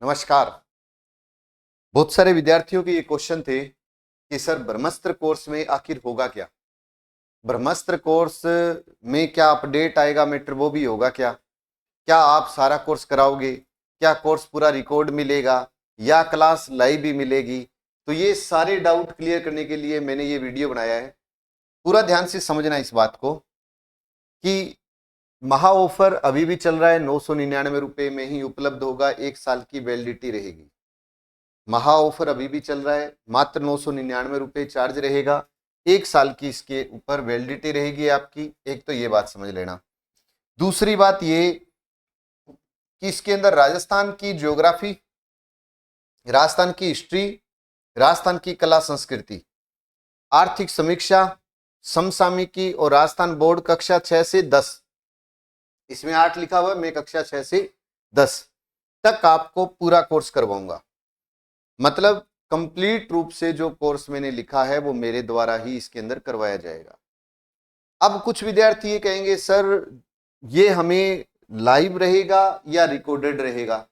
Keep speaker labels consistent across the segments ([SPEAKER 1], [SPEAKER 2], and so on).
[SPEAKER 1] नमस्कार। बहुत सारे विद्यार्थियों के ये क्वेश्चन थे कि सर ब्रह्मास्त्र कोर्स में आखिर होगा क्या, ब्रह्मास्त्र कोर्स में क्या अपडेट आएगा, मेटर वो भी होगा क्या, क्या आप सारा कोर्स कराओगे, क्या कोर्स पूरा रिकॉर्ड मिलेगा या क्लास लाइव भी मिलेगी। तो ये सारे डाउट क्लियर करने के लिए मैंने ये वीडियो बनाया है। पूरा ध्यान से समझना इस बात को कि महा ऑफर अभी भी चल रहा है, 999 रुपए में ही उपलब्ध होगा, 1 साल की वैलिडिटी रहेगी। महा ऑफर अभी भी चल रहा है, मात्र 999 रुपए चार्ज रहेगा, 1 साल की इसके ऊपर वैलिडिटी रहेगी आपकी। एक तो ये बात समझ लेना। दूसरी बात ये कि इसके अंदर राजस्थान की ज्योग्राफी, राजस्थान की हिस्ट्री, राजस्थान की कला संस्कृति, आर्थिक समीक्षा, समसामयिकी और राजस्थान बोर्ड कक्षा 6 से 10, इसमें 8 लिखा हुआ है, मैं कक्षा 6 से 10 तक आपको पूरा कोर्स करवाऊंगा। मतलब कंप्लीट रूप से जो कोर्स मैंने लिखा है वो मेरे द्वारा ही इसके अंदर करवाया जाएगा। अब कुछ विद्यार्थी ये कहेंगे सर ये हमें लाइव रहेगा या रिकॉर्डेड रहेगा।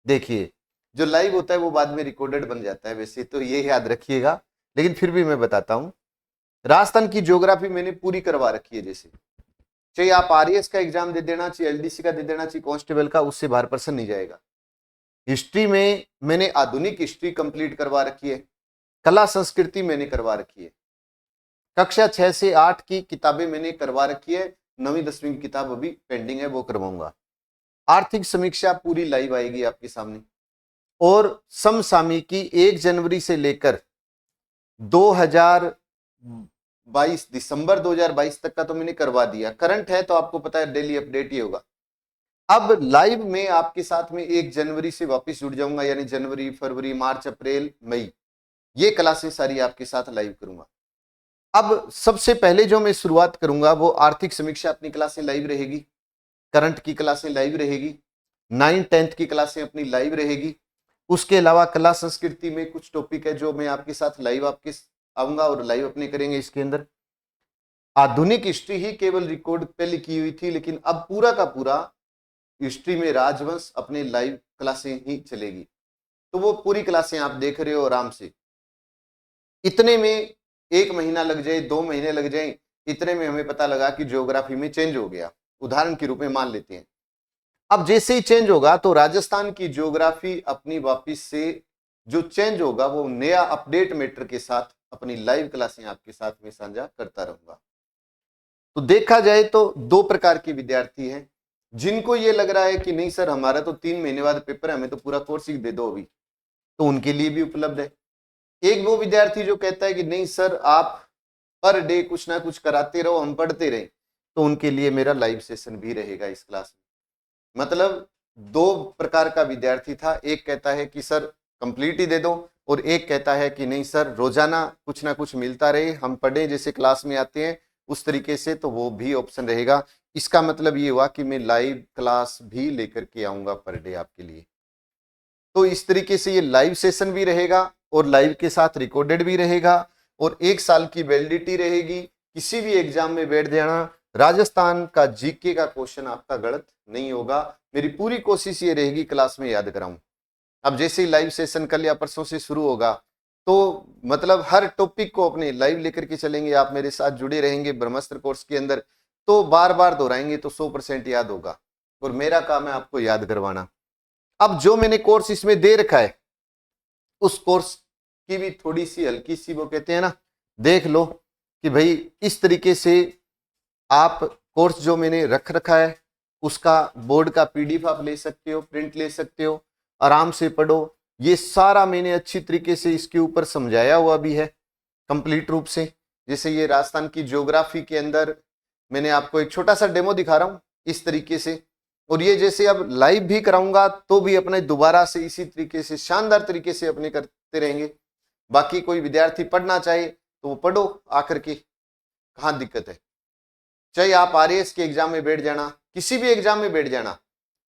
[SPEAKER 1] देखिए, जो लाइव होता है वो बाद में रिकॉर्डेड बन जाता है, वैसे तो ये याद रखिएगा, लेकिन फिर भी मैं बताता हूं। राजस्थान की ज्योग्राफी मैंने पूरी करवा रखी है, जैसे चाहे आप आरएएस का एग्जाम दे देना, चाहे एलडीसी का दे देना, चाहे कांस्टेबल का, उससे बाहर पर्सन नहीं जाएगा। हिस्ट्री में मैंने आधुनिक हिस्ट्री कंप्लीट करवा रखी है, कला संस्कृति मैंने करवा रखी है, कक्षा 6 से 8 की किताबें मैंने करवा रखी है, 9वीं 10वीं की किताब अभी पेंडिंग है, वो करवाऊंगा। आर्थिक समीक्षा पूरी लाइव आएगी आपके सामने, और समसामयिकी 1 जनवरी से लेकर 2022 दिसंबर 2022 तक का तो मैंने करवा दिया। करंट है तो आपको पता है डेली अपडेट ही होगा। अब लाइव में आपके साथ में 1 जनवरी से वापस जुड़ जाऊंगा, यानी जनवरी, फरवरी, मार्च, अप्रैल, मई, ये क्लासें सारी आपके साथ लाइव करूंगा। अब सबसे पहले जो मैं शुरुआत करूंगा वो आर्थिक समीक्षा, अपनी क्लासें लाइव रहेगी, करंट की क्लासें लाइव रहेगी, 9th-10th की क्लासें अपनी लाइव रहेगी। उसके अलावा कला संस्कृति में कुछ टॉपिक है जो मैं आपके साथ लाइव आपके आऊंगा और लाइव अपने करेंगे। इसके अंदर आधुनिक हिस्ट्री ही केवल रिकॉर्ड पे लिखी हुई थी, लेकिन अब पूरा का पूरा हिस्ट्री में राजवंश अपने लाइव क्लासें ही चलेगी। तो वो पूरी क्लासें आप देख रहे हो आराम से। इतने में 1 महीना लग जाए, 2 महीने लग जाए, इतने में हमें पता लगा कि ज्योग्राफी में चेंज हो गया, उदाहरण के रूप में मान लेते हैं। अब जैसे ही चेंज होगा तो राजस्थान की ज्योग्राफी अपनी वापिस से जो चेंज होगा वो नया अपडेट मैटर के साथ अपनी लाइव क्लासें आपके साथ में साझा करता रहूंगा। तो देखा जाए तो 2 प्रकार के विद्यार्थी हैं, जिनको ये लग रहा है कि नहीं सर हमारा तो 3 महीने बाद पेपर है, हमें तो पूरा कोर्स ही दे दो अभी, तो उनके लिए भी उपलब्ध है। एक वो विद्यार्थी जो कहता है कि नहीं सर आप पर डे कुछ ना कुछ कराते रहो, हम पढ़ते रहे, तो उनके लिए मेरा लाइव सेशन भी रहेगा इस क्लास में। मतलब 2 प्रकार का विद्यार्थी था, एक कहता है कि सर कंप्लीट ही दे दो, और एक कहता है कि नहीं सर रोजाना कुछ ना कुछ मिलता रहे, हम पढ़े जैसे क्लास में आते हैं उस तरीके से, तो वो भी ऑप्शन रहेगा। इसका मतलब ये हुआ कि मैं लाइव क्लास भी लेकर के आऊंगा पर डे आपके लिए। तो इस तरीके से ये लाइव सेशन भी रहेगा और लाइव के साथ रिकॉर्डेड भी रहेगा, और 1 साल की वैलिडिटी रहेगी। किसी भी एग्जाम में बैठ जाना, राजस्थान का जीके का क्वेश्चन आपका गलत नहीं होगा। मेरी पूरी कोशिश ये रहेगी क्लास में याद कराऊं। अब जैसे ही लाइव सेशन कल या परसों से शुरू होगा तो मतलब हर टॉपिक को अपने लाइव लेकर के चलेंगे, आप मेरे साथ जुड़े रहेंगे ब्रह्मास्त्र कोर्स के अंदर, तो बार बार दोहराएंगे तो 100% याद होगा, और मेरा काम है आपको याद करवाना। अब जो मैंने कोर्स इसमें दे रखा है उस कोर्स की भी थोड़ी सी हल्की सी वो कहते हैं ना, देख लो कि भाई इस तरीके से आप कोर्स जो मैंने रख रखा है उसका बोर्ड का पीडीएफ आप ले सकते हो, प्रिंट ले सकते हो, आराम से पढ़ो। ये सारा मैंने अच्छी तरीके से इसके ऊपर समझाया हुआ भी है कंप्लीट रूप से। जैसे ये राजस्थान की ज्योग्राफी के अंदर मैंने आपको एक छोटा सा डेमो दिखा रहा हूं इस तरीके से, और ये जैसे अब लाइव भी कराऊंगा तो भी अपने दोबारा से इसी तरीके से शानदार तरीके से अपने करते रहेंगे। बाकी कोई विद्यार्थी पढ़ना चाहे तो वो पढ़ो आकर के, कहाँ दिक्कत है। चाहे आप आरएएस के एग्जाम में बैठ जाना, किसी भी एग्जाम में बैठ जाना,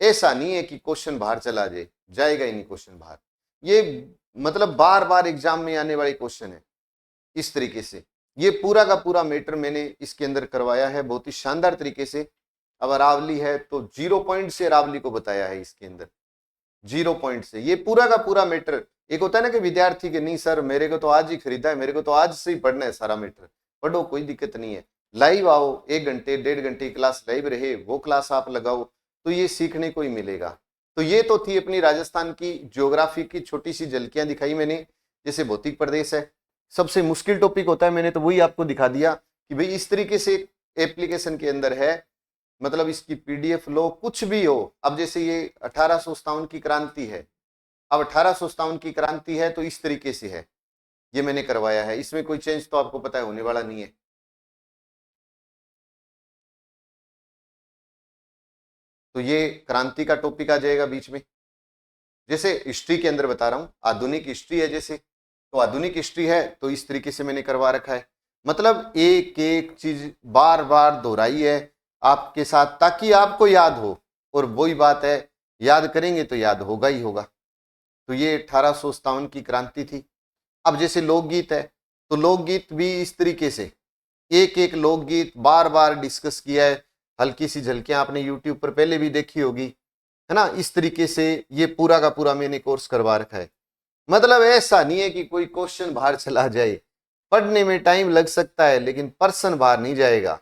[SPEAKER 1] ऐसा नहीं है कि क्वेश्चन बाहर चला जाए, जाएगा ही नहीं क्वेश्चन बाहर। ये मतलब बार बार एग्जाम में आने वाले क्वेश्चन है। इस तरीके से ये पूरा का पूरा मैटर मैंने इसके अंदर करवाया है बहुत ही शानदार तरीके से। अब अरावली है तो 0 पॉइंट से अरावली को बताया है इसके अंदर। 0 पॉइंट से। ये पूरा का पूरा मैटर, एक होता है ना कि विद्यार्थी के नहीं सर मेरे को तो आज ही खरीदा है, मेरे को तो आज से ही पढ़ना है सारा मैटर, पढ़ो कोई दिक्कत नहीं है, लाइव आओ, 1 घंटे 1.5 घंटे की क्लास लाइव रहे, वो क्लास आप लगाओ तो ये सीखने को ही मिलेगा। तो ये तो थी अपनी राजस्थान की ज्योग्राफी की छोटी सी झलकियां दिखाई मैंने। जैसे भौतिक प्रदेश है, सबसे मुश्किल टॉपिक होता है, मैंने तो वही आपको दिखा दिया कि भाई इस तरीके से एप्लीकेशन के अंदर है, मतलब इसकी पीडीएफ लो कुछ भी हो। अब जैसे ये 1857 की क्रांति है, अब 1857 की क्रांति है तो इस तरीके से है, ये मैंने करवाया है, इसमें कोई चेंज तो आपको पता है होने वाला नहीं है। तो ये क्रांति का टॉपिक आ जाएगा बीच में। जैसे हिस्ट्री के अंदर बता रहा हूं, आधुनिक हिस्ट्री है जैसे, तो आधुनिक हिस्ट्री है तो इस तरीके से मैंने करवा रखा है, मतलब एक एक चीज बार बार दोहराई है आपके साथ ताकि आपको याद हो, और वही बात है याद करेंगे तो याद होगा ही होगा। तो ये 1857 की क्रांति थी। अब जैसे लोकगीत है, तो लोकगीत भी इस तरीके से एक एक लोकगीत बार बार डिस्कस किया है, हल्की सी झलकियां आपने यूट्यूब पर पहले भी देखी होगी, है ना। इस तरीके से ये पूरा का पूरा मैंने कोर्स करवा रखा है। मतलब ऐसा नहीं है कि कोई क्वेश्चन बाहर चला जाए, पढ़ने में टाइम लग सकता है लेकिन पर्सन बाहर नहीं जाएगा।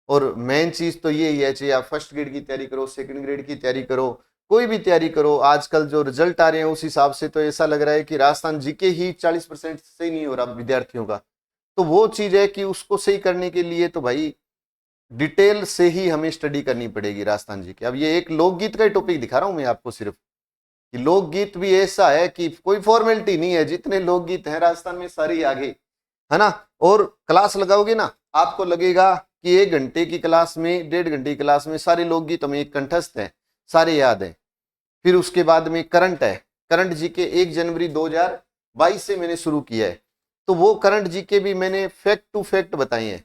[SPEAKER 1] और मेन चीज तो ये ही है, चाहे आप फर्स्ट ग्रेड की तैयारी करो, सेकंड ग्रेड की तैयारी करो, कोई भी तैयारी करो, आजकल जो रिजल्ट आ रहे हैं उस हिसाब से तो ऐसा लग रहा है कि राजस्थान जीके ही 40% से नहीं हो रहा विद्यार्थियों का। तो वो चीज है कि उसको सही करने के लिए तो भाई डिटेल से ही हमें स्टडी करनी पड़ेगी राजस्थान जी के। अब ये एक लोकगीत का ही टॉपिक दिखा रहा हूं मैं आपको सिर्फ, कि लोकगीत भी ऐसा है कि कोई फॉर्मेलिटी नहीं है, जितने लोकगीत हैं राजस्थान में सारे ही आगे, है ना। और क्लास लगाओगे ना, आपको लगेगा कि 1 घंटे की क्लास में 1.5 घंटे की क्लास में सारे लोकगीत हमें कंठस्थ हैं, सारे याद हैं। फिर उसके बाद में करंट है, करंट जी के 1 जनवरी 2022 से मैंने शुरू किया है, तो वो करंट जी के भी मैंने फैक्ट टू फैक्ट बताए हैं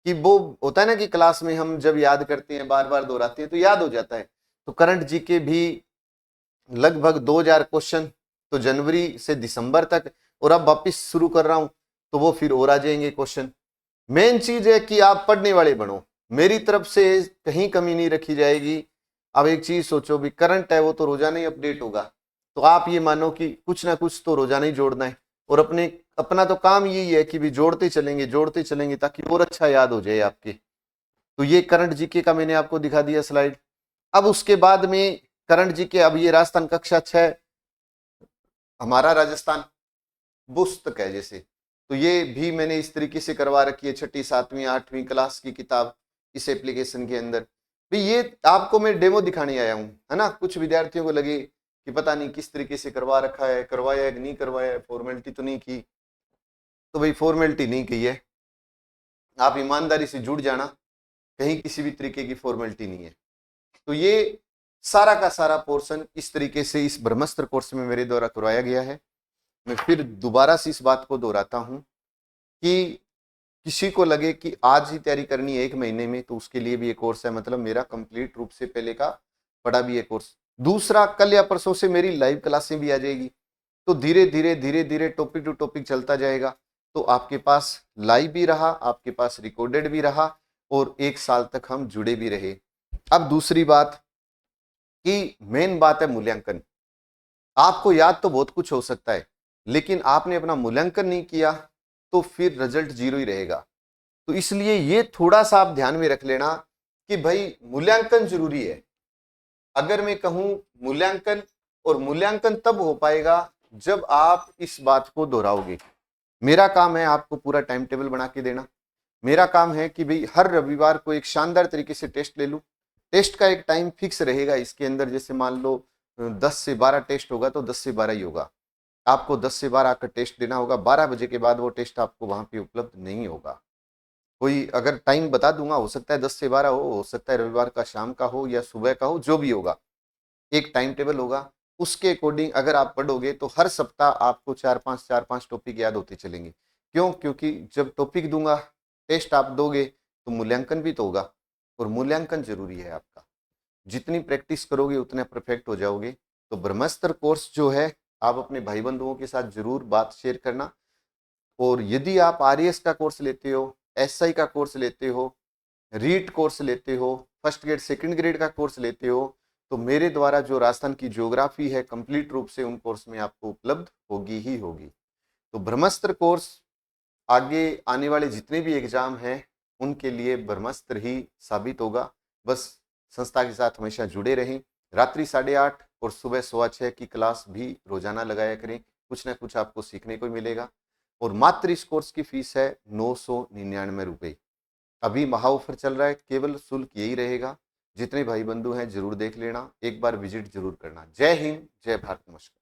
[SPEAKER 1] कि वो होता है ना कि क्लास में हम जब याद करते हैं बार बार दोहराते हैं तो याद हो जाता है। तो करंट जी के भी लगभग 2000 क्वेश्चन, तो जनवरी से दिसंबर तक, और अब वापिस शुरू कर रहा हूं तो वो फिर और आ जाएंगे क्वेश्चन। मेन चीज है कि आप पढ़ने वाले बनो, मेरी तरफ से कहीं कमी नहीं रखी जाएगी। अब एक चीज सोचो भी, करंट है वो तो रोजाना ही अपडेट होगा, तो आप ये मानो कि कुछ ना कुछ तो रोजाना ही जोड़ना है, और अपना तो काम यही है कि भी जोड़ते चलेंगे ताकि और अच्छा याद हो जाए आपके। तो ये करंट जीके का मैंने आपको दिखा दिया स्लाइड। अब उसके बाद में करंट जीके, अब ये राजस्थान कक्षा 6 हमारा राजस्थान पुस्तक है जैसे, तो ये भी मैंने इस तरीके से करवा रखी है, 6ठी 7वीं 8वीं क्लास की किताब इस एप्लीकेशन के अंदर भी। ये आपको मैं डेमो दिखाने आया हूं, है ना। कुछ विद्यार्थियों को लगे कि पता नहीं किस तरीके से करवा रखा है, करवाया है कि नहीं करवाया है, फॉर्मेलिटी तो नहीं की। तो भाई फॉर्मेलिटी नहीं की है, आप ईमानदारी से जुड़ जाना, कहीं किसी भी तरीके की फॉर्मेलिटी नहीं है। तो ये सारा का सारा पोर्शन इस तरीके से इस ब्रह्मास्त्र कोर्स में मेरे द्वारा करवाया गया है। मैं फिर दोबारा से इस बात को दोहराता हूं कि किसी को लगे कि आज ही तैयारी करनी है 1 महीने में, तो उसके लिए भी एक कोर्स है, मतलब मेरा कंप्लीट रूप से पहले का पढ़ा भी है कोर्स। दूसरा, कल या परसों से मेरी लाइव क्लासें भी आ जाएगी, तो धीरे धीरे टॉपिक टू टॉपिक चलता जाएगा। तो आपके पास लाइव भी रहा, आपके पास रिकॉर्डेड भी रहा, और 1 साल तक हम जुड़े भी रहे। अब दूसरी बात कि मेन बात है मूल्यांकन। आपको याद तो बहुत कुछ हो सकता है, लेकिन आपने अपना मूल्यांकन नहीं किया तो फिर रिजल्ट 0 ही रहेगा। तो इसलिए ये थोड़ा सा आप ध्यान में रख लेना कि भाई मूल्यांकन जरूरी है। अगर मैं कहूं मूल्यांकन, और मूल्यांकन तब हो पाएगा जब आप इस बात को दोहराओगे। मेरा काम है आपको पूरा टाइम टेबल बना के देना, मेरा काम है कि भाई हर रविवार को एक शानदार तरीके से टेस्ट ले लूं। टेस्ट का एक टाइम फिक्स रहेगा इसके अंदर, जैसे मान लो 10 से 12 टेस्ट होगा तो 10 से 12 ही होगा। आपको 10 से 12 का टेस्ट देना होगा, 12 बजे के बाद वो टेस्ट आपको वहां पे उपलब्ध नहीं होगा। कोई अगर टाइम बता दूंगा, हो सकता है 10 से 12 हो सकता है रविवार का शाम का हो या सुबह का हो, जो भी होगा एक टाइम टेबल होगा। उसके अकॉर्डिंग अगर आप पढ़ोगे तो हर सप्ताह आपको 4-5 टॉपिक याद होते चलेंगे। क्यों? क्योंकि जब टॉपिक दूंगा, टेस्ट आप दोगे, तो मूल्यांकन भी तो होगा, और मूल्यांकन जरूरी है आपका। जितनी प्रैक्टिस करोगे उतने परफेक्ट हो जाओगे। तो ब्रह्मास्त्र कोर्स जो है, आप अपने भाई बंधुओं के साथ जरूर बात शेयर करना। और यदि आप आरएएस का कोर्स लेते हो, एसआई का कोर्स लेते हो, रीट कोर्स लेते हो, फर्स्ट ग्रेड सेकंड ग्रेड का कोर्स लेते हो, तो मेरे द्वारा जो राजस्थान की ज्योग्राफी है कंप्लीट रूप से उन कोर्स में आपको उपलब्ध होगी ही होगी। तो ब्रह्मास्त्र कोर्स आगे आने वाले जितने भी एग्जाम हैं उनके लिए ब्रह्मास्त्र ही साबित होगा। बस संस्था के साथ हमेशा जुड़े रहें। रात्रि 8:30 और सुबह 6:15 की क्लास भी रोजाना लगाया करें, कुछ ना कुछ आपको सीखने को मिलेगा। और मात्र इस कोर्स की फीस है 999 रुपये। अभी महा ऑफर चल रहा है, केवल शुल्क यही रहेगा। जितने भाई बंधु हैं जरूर देख लेना, एक बार विजिट जरूर करना। जय हिंद, जय भारत, नमस्कार।